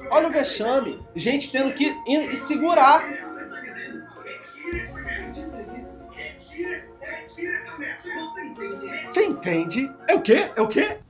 Olha o vexame. Gente tendo que segurar. Você entende? É o quê? É o quê?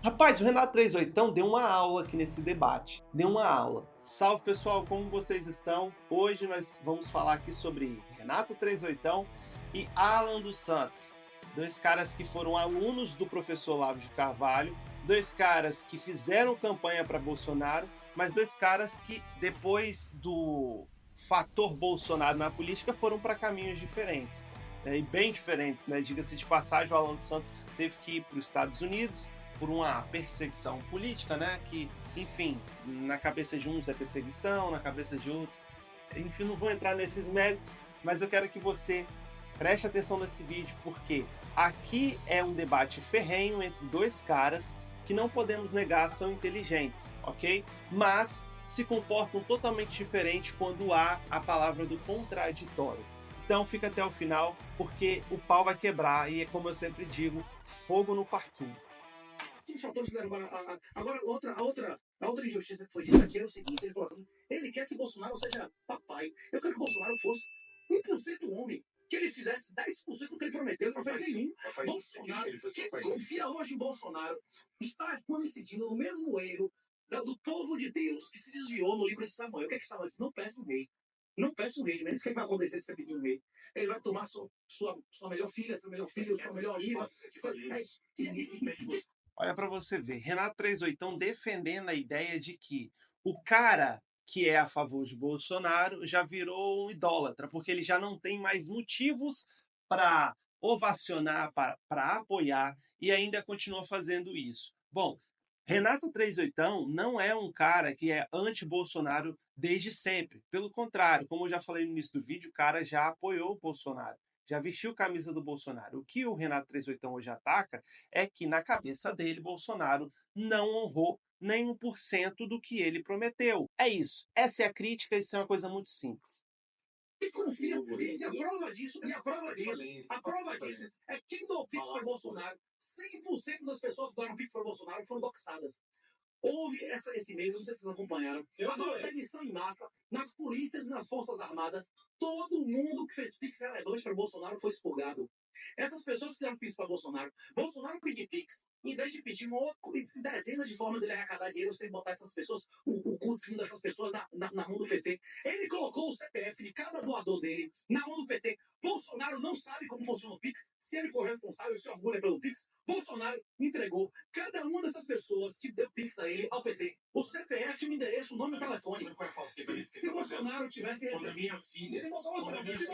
Rapaz, o Renato 38 deu uma aula aqui nesse debate. Deu uma aula. Salve, pessoal, como vocês estão? Hoje nós vamos falar aqui sobre Renato 38 e Alan dos Santos. Dois caras que foram alunos do professor Olavo de Carvalho, dois caras que fizeram campanha para Bolsonaro, mas dois caras que, depois do fator Bolsonaro na política, foram para caminhos diferentes. E bem diferentes, né? Diga-se de passagem, o Alan dos Santos teve que ir para os Estados Unidos por uma perseguição política, né? Que, enfim, na cabeça de uns é perseguição, na cabeça de outros... Enfim, não vou entrar nesses méritos, mas eu quero que você preste atenção nesse vídeo, porque aqui é um debate ferrenho entre dois caras que não podemos negar são inteligentes, ok? Mas se comportam totalmente diferente quando há a palavra do contraditório. Então fica até o final, porque o pau vai quebrar e é como eu sempre digo, fogo no parquinho. Os fatores fizeram agora a outra injustiça que foi dita aqui era o seguinte, ele falou assim, ele quer que Bolsonaro seja papai. Eu quero que Bolsonaro fosse 1% homem, que ele fizesse 10% do que ele prometeu, ele não fez nenhum. Bolsonaro, quem confia hoje em Bolsonaro, está coincidindo no mesmo erro do povo de Deus que se desviou no livro de Samuel. O que é que Samuel disse? Não peça um rei. Não peça um rei, né? O que vai acontecer se você pedir um rei? Ele vai tomar sua melhor filha, seu melhor filho, sua melhor amiga. Olha para você ver, Renato 38 defendendo a ideia de que o cara que é a favor de Bolsonaro já virou um idólatra, porque ele já não tem mais motivos para ovacionar, para apoiar, e ainda continua fazendo isso. Bom, Renato 38 não é um cara que é anti-Bolsonaro desde sempre. Pelo contrário, como eu já falei no início do vídeo, o cara já apoiou o Bolsonaro, já vestiu camisa do Bolsonaro. O que o Renato 38 hoje ataca é que, na cabeça dele, Bolsonaro não honrou nem 1% do que ele prometeu. É isso. Essa é a crítica, isso é uma coisa muito simples. E confia, e a prova disso é quem deu Pix para Bolsonaro. 100% das pessoas que deram Pix para Bolsonaro foram doxadas. Houve esse mês, não sei se vocês acompanharam, uma demissão em massa nas polícias e nas forças armadas. Todo mundo que fez Pix relevante para Bolsonaro foi expurgado. Essas pessoas que fizeram Pix para Bolsonaro pediu Pix, em vez de pedir dezenas de formas dele arrecadar dinheiro sem botar essas pessoas, o culto dessas pessoas na mão do PT. Ele colocou o CPF de cada doador dele na mão do PT. Bolsonaro não sabe como funciona o Pix. Se ele for responsável, se orgulha pelo Pix. Bolsonaro entregou cada uma dessas pessoas que deu Pix a ele ao PT. O CPF, o endereço, o nome e o telefone. Se Bolsonaro tivesse recebido... Se Bolsonaro tivesse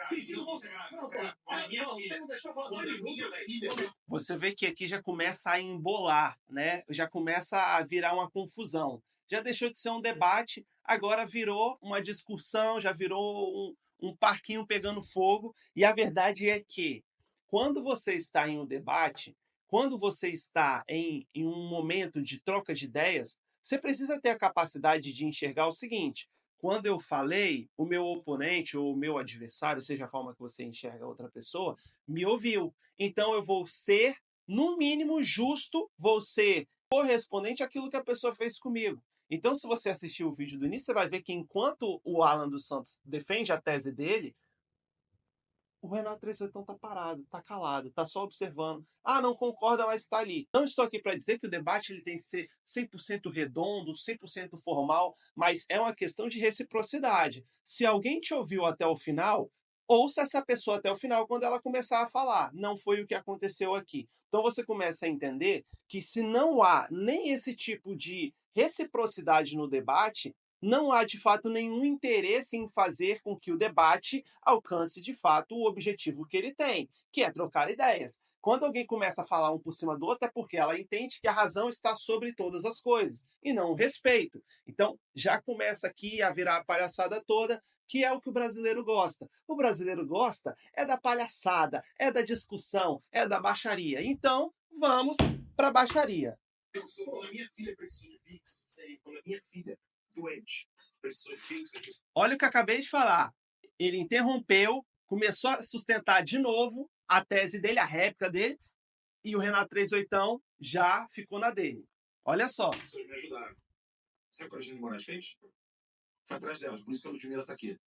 pedido... Você não deixou falar do minuto. Você vê que aqui já começa a embolar, né? Já começa a virar uma confusão. Já deixou de ser um debate, agora virou uma discussão, já virou um parquinho pegando fogo. E a verdade é que, quando você está em um debate, quando você está em um momento de troca de ideias, você precisa ter a capacidade de enxergar o seguinte: quando eu falei, o meu oponente ou o meu adversário, seja a forma que você enxerga a outra pessoa, me ouviu. Então eu vou ser, no mínimo, justo, vou ser correspondente àquilo que a pessoa fez comigo. Então, se você assistir o vídeo do início, você vai ver que enquanto o Alan dos Santos defende a tese dele, o Renato 38 tá parado, tá calado, tá só observando. Ah, não concorda, mas está ali. Não estou aqui para dizer que o debate ele tem que ser 100% redondo, 100% formal, mas é uma questão de reciprocidade. Se alguém te ouviu até o final, ouça essa pessoa até o final quando ela começar a falar. Não foi o que aconteceu aqui. Então você começa a entender que se não há nem esse tipo de reciprocidade no debate, não há de fato nenhum interesse em fazer com que o debate alcance de fato o objetivo que ele tem, que é trocar ideias. Quando alguém começa a falar um por cima do outro, é porque ela entende que a razão está sobre todas as coisas, e não o respeito. Então, já começa aqui a virar a palhaçada toda, que é o que o brasileiro gosta. O brasileiro gosta é da palhaçada, é da discussão, é da baixaria. Então, vamos para a baixaria. Quando a minha filha precisa de Pix, quando a minha filha doente precisou de Pix, olha o que eu acabei de falar. Ele interrompeu, começou a sustentar de novo a tese dele, a réplica dele, e o Renato 38 já ficou na dele. Olha só. Me ajudaram. Sabe o que o Alexandre de Moraes fez? Foi atrás delas, por isso que a Ludmilla tá aqui.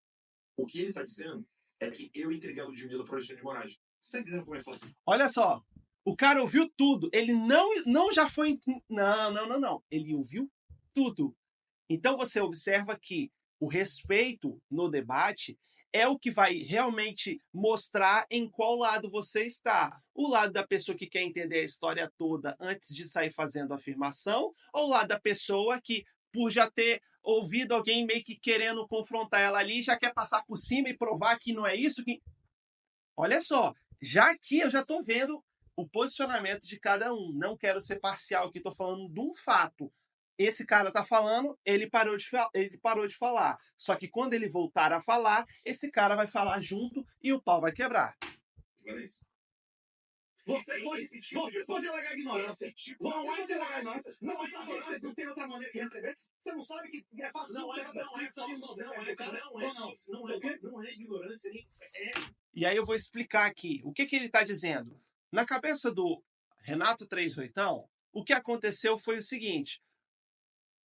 O que ele tá dizendo é que eu entreguei a Ludmilla pro Alexandre de Moraes. Você tá entendendo como é fácil? Olha só, o cara ouviu tudo. Ele não já foi. Não. Ele ouviu tudo. Então você observa que o respeito no debate é o que vai realmente mostrar em qual lado você está. O lado da pessoa que quer entender a história toda antes de sair fazendo afirmação, ou o lado da pessoa que, por já ter ouvido alguém meio que querendo confrontar ela ali, já quer passar por cima e provar que não é isso que. Olha só, já aqui eu já estou vendo o posicionamento de cada um. Não quero ser parcial aqui, estou falando de um fato. Esse cara está falando, ele parou de falar. Só que quando ele voltar a falar, esse cara vai falar junto e o pau vai quebrar. Olha isso. Você pode alegar ignorância. Você pode alegar ignorância. Você não sabe que você não tem outra maneira de receber. Você não sabe que é fácil. Não é ignorância nem é. E aí eu vou explicar aqui. O que ele está dizendo? Na cabeça do Renato 38, o que aconteceu foi o seguinte.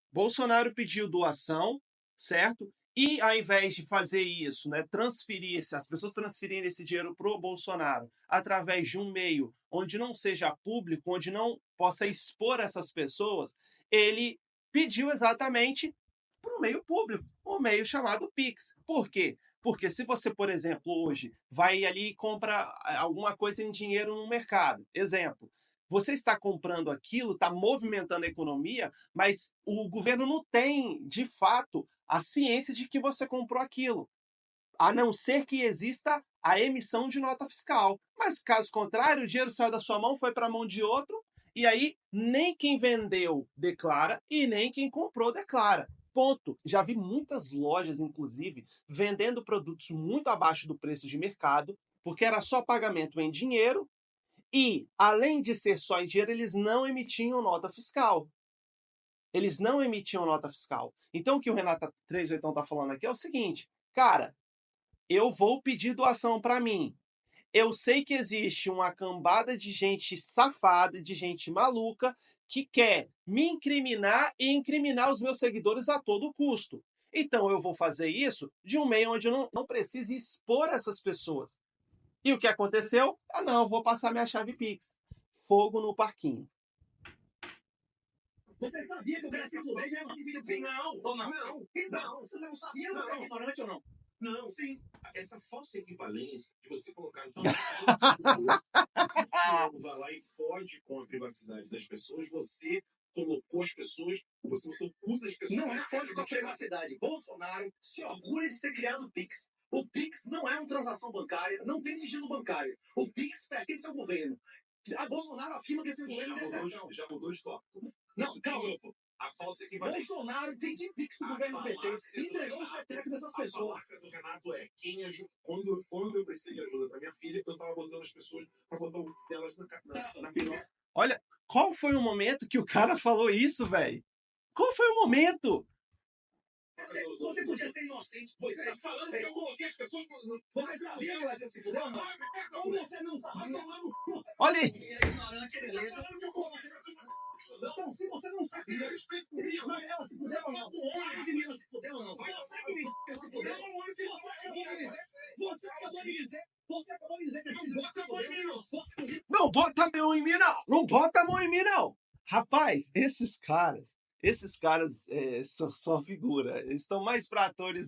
Bolsonaro pediu doação, certo? E ao invés de fazer isso, né, as pessoas transferirem esse dinheiro para o Bolsonaro através de um meio onde não seja público, onde não possa expor essas pessoas, ele pediu exatamente para o meio público, um meio chamado Pix. Por quê? Porque se você, por exemplo, hoje vai ali e compra alguma coisa em dinheiro no mercado, exemplo, você está comprando aquilo, está movimentando a economia, mas o governo não tem, de fato, a ciência de que você comprou aquilo, a não ser que exista a emissão de nota fiscal. Mas, caso contrário, o dinheiro saiu da sua mão, foi para a mão de outro, e aí nem quem vendeu declara e nem quem comprou declara. Ponto. Já vi muitas lojas, inclusive, vendendo produtos muito abaixo do preço de mercado, porque era só pagamento em dinheiro, e, além de ser só em dinheiro, eles não emitiam nota fiscal. Eles não emitiam nota fiscal. Então, o que o Renato 38 está falando aqui é o seguinte, cara, eu vou pedir doação para mim. Eu sei que existe uma cambada de gente safada, de gente maluca, que quer me incriminar e incriminar os meus seguidores a todo custo. Então, eu vou fazer isso de um meio onde eu não precise expor essas pessoas. E o que aconteceu? Não, vou passar minha chave Pix. Fogo no parquinho. Você sabia que o cara se fuder já se pediu Pix? Não. Então, se você não sabia, você é ignorante ou não? Não, sim. Essa falsa equivalência de você colocar... Então, se o vai lá e fode com a privacidade das pessoas, você colocou as pessoas, você botou o cu das pessoas... Não é fode com a privacidade. Bolsonaro se orgulha de ter criado o Pix. O Pix não é uma transação bancária, não tem sigilo bancário. O Pix pertence ao governo. A Bolsonaro afirma que esse governo é exceção. Já mudou de tópico. Não, calma. A falsa equivalência. Bolsonaro tem de Pix do governo PT e entregou o CPF dessas pessoas. A falácia do Renato é quem ajuda. Quando eu precisei de ajuda para minha filha, eu tava botando as pessoas para botar o delas na piroca. Olha, qual foi o momento que o cara falou isso, velho? Qual foi o momento? Você podia ser inocente. Você está falando que eu coloquei as pessoas. Você sabia que elas iam se fuder ou não? Ou você não sabia? Olha aí. Ignorante, beleza? Você falando que eu coloquei as pessoas. Não, se você não sabia, ela se fudeu ou não? Ela se fudeu ou não? Você que me se fudeu. Você acabou de dizer. Você acabou de dizer que se fudeu. Não bota a mão em mim, não! Não bota a mão em mim, não! Rapaz, esses caras são uma figura. Eles estão mais para atores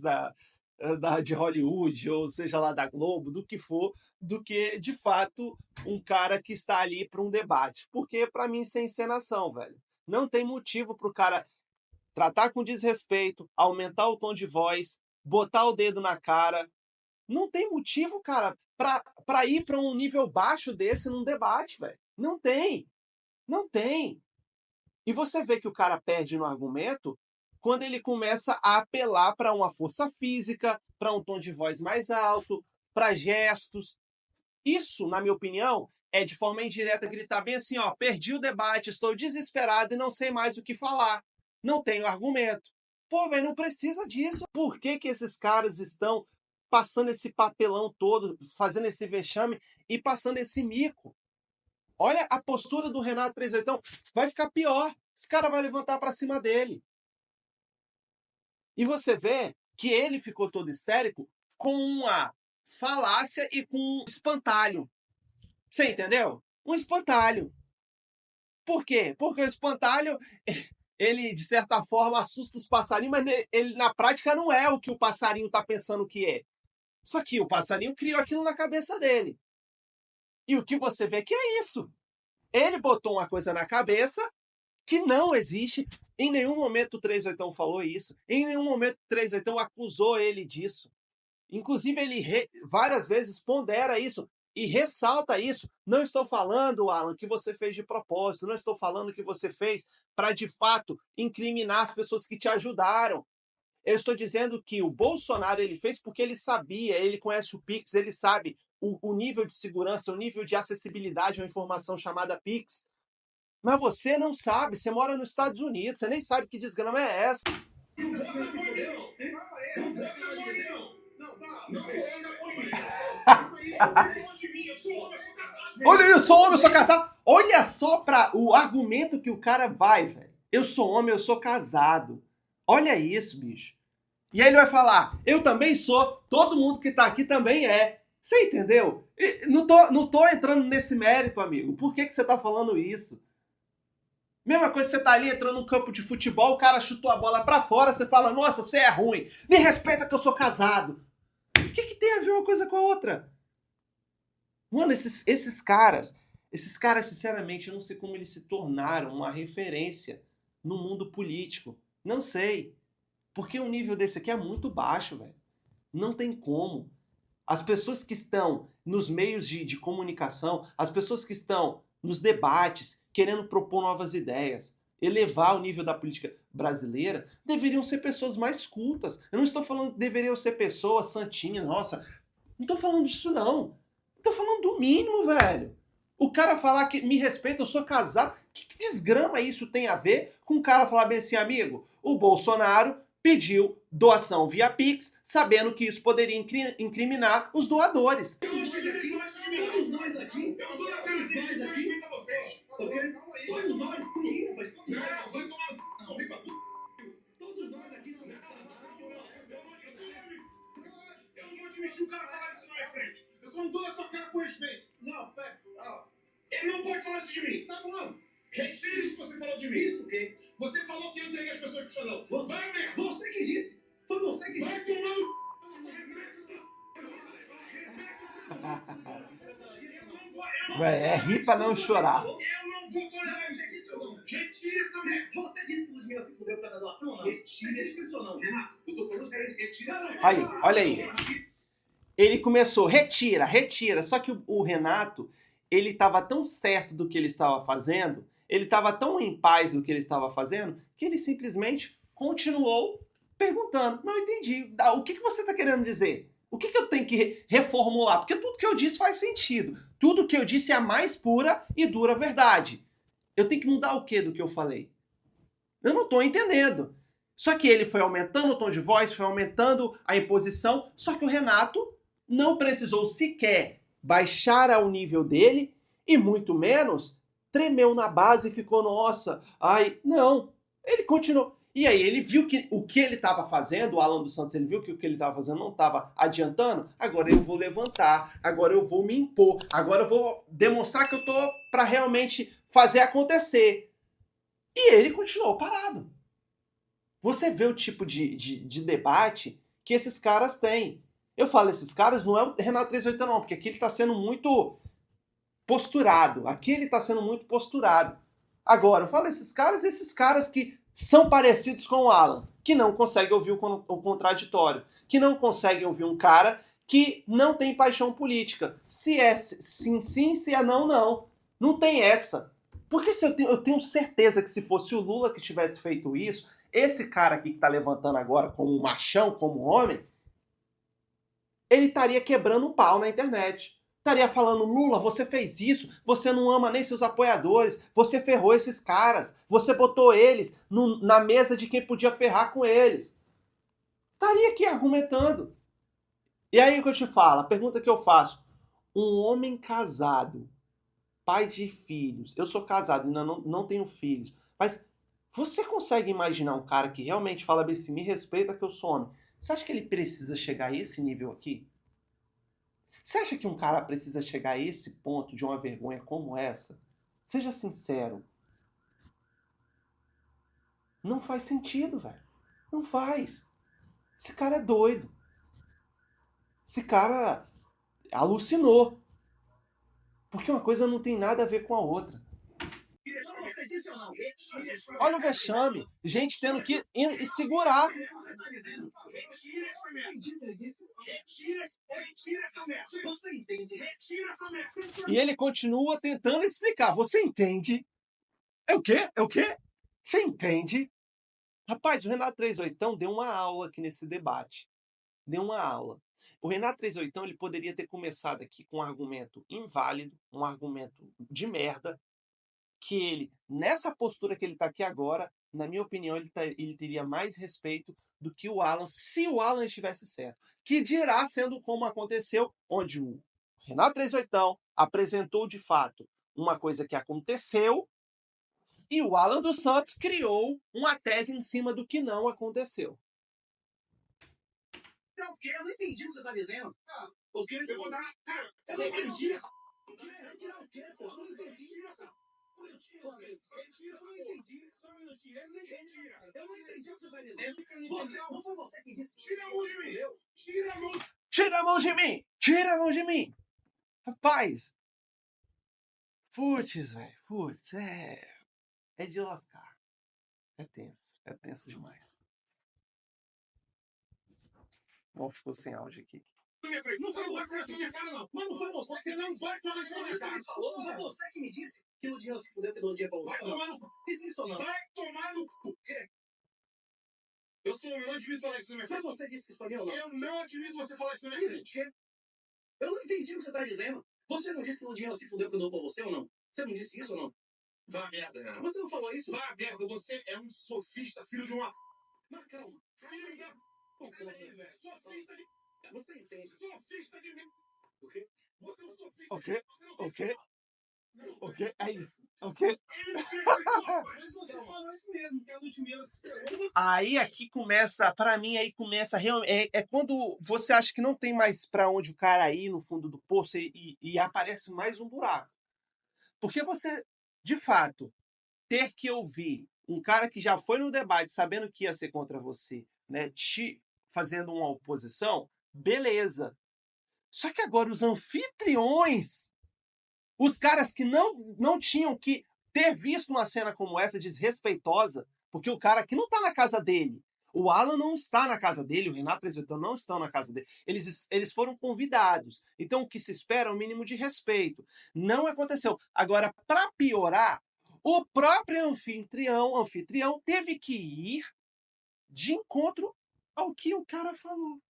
de Hollywood, ou seja lá da Globo, do que for, do que, de fato, um cara que está ali para um debate. Porque, para mim, isso é encenação, velho. Não tem motivo para o cara tratar com desrespeito, aumentar o tom de voz, botar o dedo na cara. Não tem motivo, cara, para ir para um nível baixo desse num debate, velho. Não tem. Não tem. E você vê que o cara perde no argumento quando ele começa a apelar para uma força física, para um tom de voz mais alto, para gestos. Isso, na minha opinião, é de forma indireta gritar bem assim, ó, perdi o debate, estou desesperado e não sei mais o que falar. Não tenho argumento. Pô, velho, não precisa disso. Por que esses caras estão passando esse papelão todo, fazendo esse vexame e passando esse mico? Olha a postura do Renato 38. Vai ficar pior. Esse cara vai levantar para cima dele. E você vê que ele ficou todo histérico com uma falácia e com um espantalho. Você entendeu? Um espantalho. Por quê? Porque o espantalho, ele, de certa forma, assusta os passarinhos, mas ele, na prática, não é o que o passarinho está pensando que é. Só que o passarinho criou aquilo na cabeça dele. E o que você vê que é isso. Ele botou uma coisa na cabeça que não existe. Em nenhum momento o 38 falou isso. Em nenhum momento o 38 acusou ele disso. Inclusive, ele várias vezes pondera isso e ressalta isso. Não estou falando, Alan, que você fez de propósito. Não estou falando que você fez para, de fato, incriminar as pessoas que te ajudaram. Eu estou dizendo que o Bolsonaro ele fez porque ele sabia, ele conhece o Pix, ele sabe o nível de segurança, o nível de acessibilidade a uma informação chamada Pix. Mas você não sabe, você mora nos Estados Unidos, você nem sabe que desgrama é essa. Olha, eu sou homem, eu sou casado. Olha só para o argumento que o cara vai, velho. Eu sou homem, eu sou casado. Olha isso, bicho. E aí ele vai falar, eu também sou, todo mundo que tá aqui também é. Você entendeu? Não tô entrando nesse mérito, amigo. Por que você tá falando isso? Mesma coisa, você tá ali entrando num campo de futebol, o cara chutou a bola pra fora, você fala, nossa, você é ruim. Me respeita que eu sou casado. O que tem a ver uma coisa com a outra? Mano, esses caras, sinceramente, eu não sei como eles se tornaram uma referência no mundo político. Não sei. Porque o nível desse aqui é muito baixo, velho. Não tem como. As pessoas que estão nos meios de comunicação, as pessoas que estão nos debates, querendo propor novas ideias, elevar o nível da política brasileira, deveriam ser pessoas mais cultas. Eu não estou falando que deveriam ser pessoas santinhas, nossa. Não estou falando disso, não. Estou falando do mínimo, velho. O cara falar que me respeita, eu sou casado. Que desgrama isso tem a ver com o cara falar bem assim, amigo? O Bolsonaro pediu doação via Pix, sabendo que isso poderia incriminar os doadores. Todos nós aqui, todos nós aqui, todos nós aqui somos casados. Eu não vou admitir o cara falar isso na minha frente. Eu só não tô na tua cara com respeito. Não, pera. Ele não pode falar isso de mim. Tá bom. Retire isso que você falou de mim. Isso o quê? Você falou que eu entreguei as pessoas pro xodão. Vai merda. Você que disse. Foi você que disse. Vai tomando... É rir pra não chorar. Eu não vou tolerar isso. Retire essa merda. Você disse que o dinheiro se fudeu por causa da doação ou não? Retire isso ou não, Renato? Eu tô falando sério. Retire essa merda. Aí, olha aí. Ele começou, retira. Só que o Renato, ele estava tão certo do que ele estava fazendo, ele estava tão em paz do que ele estava fazendo, que ele simplesmente continuou perguntando. Não entendi. O que você está querendo dizer? O que eu tenho que reformular? Porque tudo que eu disse faz sentido. Tudo que eu disse é a mais pura e dura verdade. Eu tenho que mudar o que do que eu falei? Eu não estou entendendo. Só que ele foi aumentando o tom de voz, foi aumentando a imposição, só que o Renato não precisou sequer baixar ao nível dele e muito menos tremeu na base e ficou, nossa, ai, não. Ele continuou. E aí ele viu que o que ele estava fazendo, o Alan dos Santos, ele viu que o que ele estava fazendo não estava adiantando, agora eu vou levantar, agora eu vou me impor, agora eu vou demonstrar que eu tô para realmente fazer acontecer. E ele continuou parado. Você vê o tipo de debate que esses caras têm. Eu falo esses caras, não é o Renato 38 não, porque aqui ele está sendo muito posturado. Aqui ele está sendo muito posturado. Agora, eu falo esses caras que são parecidos com o Alan, que não conseguem ouvir o contraditório, que não conseguem ouvir um cara que não tem paixão política. Se é sim, sim, se é não, não. Não tem essa. Porque eu tenho certeza que se fosse o Lula que tivesse feito isso, esse cara aqui que está levantando agora como um machão, como um homem, ele estaria quebrando o pau na internet. Estaria falando, Lula, você fez isso, você não ama nem seus apoiadores, você ferrou esses caras, você botou eles na mesa de quem podia ferrar com eles. Estaria aqui argumentando. E aí o que eu te falo, a pergunta que eu faço, um homem casado, pai de filhos, eu sou casado, ainda não tenho filhos, mas Você consegue imaginar um cara que realmente fala bem assim, me respeita que eu sou homem? Você acha que ele precisa chegar a esse nível aqui? Você acha que um cara precisa chegar a esse ponto de uma vergonha como essa? Seja sincero. Não faz sentido, velho. Não faz. Esse cara é doido. Esse cara alucinou. Porque uma coisa não tem nada a ver com a outra. Olha o vexame. Gente tendo que segurar. Você entende? E ele continua tentando explicar. Você entende? É o quê? É o quê? Você entende? Rapaz, o Renato 38 deu uma aula aqui nesse debate. Deu uma aula. O Renato 38 ele poderia ter começado aqui com um argumento inválido, um argumento de merda, que ele, nessa postura que ele está aqui agora, na minha opinião, ele teria mais respeito do que o Alan, se o Alan estivesse certo. Que dirá sendo como aconteceu, onde o Renato 38 apresentou de fato uma coisa que aconteceu e o Alan dos Santos criou uma tese em cima do que não aconteceu. Não, porque eu não entendi o que você tá dizendo. Porque eu vou dar. Cara, eu não entendi isso. Retirar o quê, pô? Eu não entendi. Eu não entendi. Só um minutinho. Eu não entendi. Eu não entendi o que você tá dizendo. Não foi você que disse. Tira a mão de mim. Tira a mão. Tira a mão de mim! Tira a mão de mim! Rapaz! Putz, velho. Putz, é de lascar. É tenso. É tenso demais. Bom, ficou sem áudio aqui. Não foi você que disse. Mas não foi você. Você não vai falar isso na minha cara. Não foi você que me disse que o dia se fudeu, que não dia pra você. Vai tomar no cu. Disse isso ou não? Vai tomar no cu. Quê? Eu não admito falar isso na minha frente. Foi você que disse isso pra mim ou não? Eu não admito você falar isso na minha frente. Quê? Eu não entendi o que você tá dizendo. Você não disse que o dia se fudeu, que não pra você ou não? Você não disse isso ou não? Vá a merda, Renan. Você não falou isso? Vá a merda. Você é um sofista, filho de uma... Mas calma. Filho da... Sofista de... Você entende? Sofista de... O quê? Você é um sofista. O quê? Você não O tem... quê? O quê? É isso. O quê? Mas você falou isso mesmo, que a Ludmilla se ferrou. Aí aqui começa, pra mim, aí começa realmente. É quando você acha que não tem mais pra onde o cara ir no fundo do poço e aparece mais um buraco. Porque você, de fato, ter que ouvir um cara que já foi no debate sabendo que ia ser contra você, né, te fazendo uma oposição, beleza. Só que agora os anfitriões, os caras que não tinham que ter visto uma cena como essa desrespeitosa, porque o cara que não tá na casa dele, o Alan não está na casa dele, o Renato Azevedo não estão na casa dele. Eles foram convidados. Então o que se espera é um mínimo de respeito. Não aconteceu. Agora, para piorar, o próprio anfitrião teve que ir de encontro ao que o cara falou.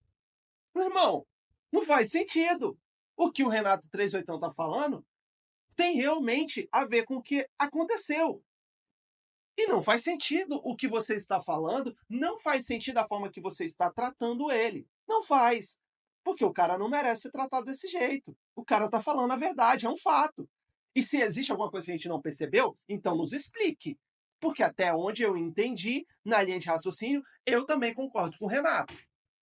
Meu irmão, não faz sentido. O que o Renato 38 tá falando tem realmente a ver com o que aconteceu. E não faz sentido o que você está falando, não faz sentido a forma que você está tratando ele. Não faz. Porque o cara não merece ser tratado desse jeito. O cara está falando a verdade, é um fato. E se existe alguma coisa que a gente não percebeu, então nos explique. Porque até onde eu entendi, na linha de raciocínio, eu também concordo com o Renato.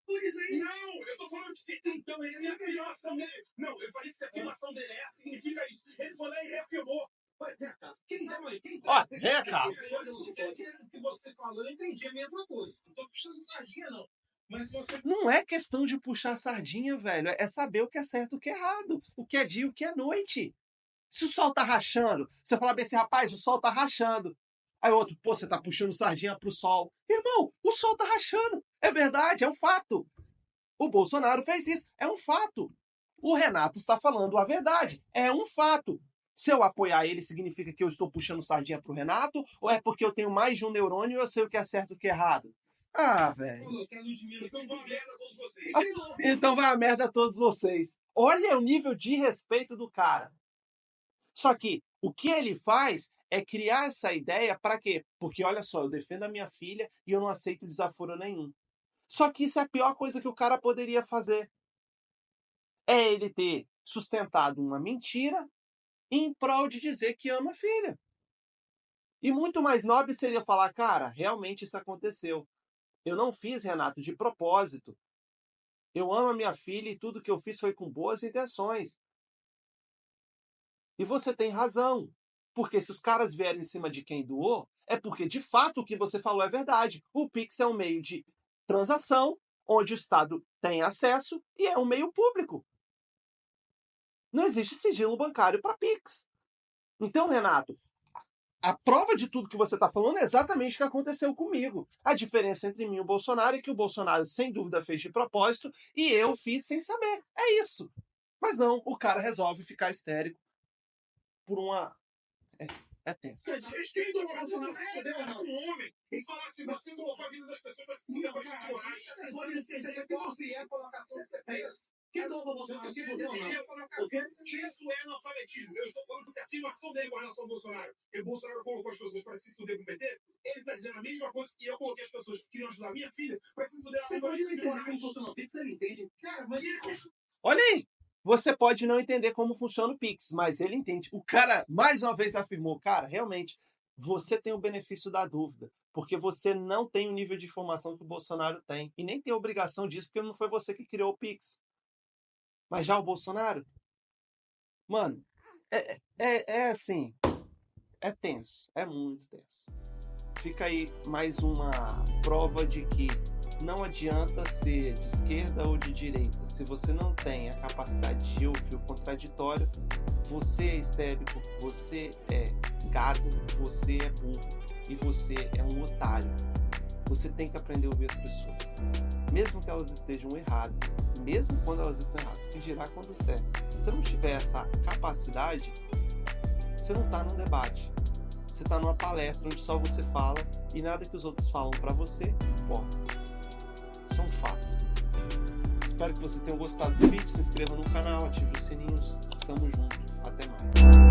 Não, eu tô falando que se... Então, essa é a afirmação dele. Não, eu falei que se a afirmação dele é essa, significa isso. Ele foi lá e reafirmou. Vem cá. Quem Ó, vem cá. O que você falou, eu entendi a mesma coisa. Não tô puxando sardinha, não. Mas você... Não é questão de puxar sardinha, velho. É saber o que é certo e o que é errado. O que é dia e o que é noite. Se o sol tá rachando, você fala bem assim, rapaz, o sol tá rachando. Aí outro, pô, você tá puxando sardinha pro sol. Irmão, o sol tá rachando. É verdade, é um fato. O Bolsonaro fez isso, é um fato. O Renato está falando a verdade, é um fato. Se eu apoiar ele, significa que eu estou puxando sardinha pro Renato? Ou é porque eu tenho mais de um neurônio e eu sei o que é certo e o que é errado? Ah, velho. Então vai a merda a todos vocês. Então vai a merda a todos vocês. Olha o nível de respeito do cara. Só que o que ele faz é criar essa ideia para quê? Porque olha só, eu defendo a minha filha e eu não aceito desaforo nenhum. Só que isso é a pior coisa que o cara poderia fazer. É ele ter sustentado uma mentira em prol de dizer que ama a filha. E muito mais nobre seria falar, cara, realmente isso aconteceu. Eu não fiz, Renato, de propósito. Eu amo a minha filha e tudo que eu fiz foi com boas intenções. E você tem razão. Porque se os caras vierem em cima de quem doou, é porque de fato o que você falou é verdade. O Pix é um meio de transação, onde o Estado tem acesso e é um meio público. Não existe sigilo bancário para Pix. Então, Renato, a prova de tudo que você está falando é exatamente o que aconteceu comigo. A diferença entre mim e o Bolsonaro é que o Bolsonaro, sem dúvida, fez de propósito e eu fiz sem saber. É isso. Mas não, o cara resolve ficar histérico por uma... É tenso. Quem do Bolsonaro se fudeu ou não? Um homem e falar assim, você colocou a vida das pessoas para se fuder com a gente borracha. Quem do Bolsonaro se fudeu ou não? Isso é analfabetismo. Eu estou falando de afirmação dele com relação ao Bolsonaro. Porque o Bolsonaro colocou as pessoas para se fuder com o PT, ele está dizendo a mesma coisa que eu coloquei as pessoas que queriam ajudar a minha filha para se fuder com a gente. Você pode entender como funciona o Pix, ele entende. Cara, mas olha aí! Você pode não entender como funciona o Pix, mas ele entende. O cara, mais uma vez, afirmou, cara, realmente, você tem o benefício da dúvida, porque você não tem o nível de informação que o Bolsonaro tem, e nem tem obrigação disso, porque não foi você que criou o Pix. Mas já o Bolsonaro, mano, é assim, é tenso, é muito tenso. Fica aí mais uma prova de que não adianta ser de esquerda ou de direita. Se você não tem a capacidade de ouvir o contraditório, você é histérico, você é gado, você é burro e você é um otário. Você tem que aprender a ouvir as pessoas, mesmo que elas estejam erradas, mesmo quando elas estão erradas, que dirá quando certo. Se você não tiver essa capacidade, você não está num debate. Você está numa palestra onde só você fala e nada que os outros falam para você importa. Isso é um fato. Espero que vocês tenham gostado do vídeo. Se inscreva no canal, ative os sininhos. Tamo junto. Até mais.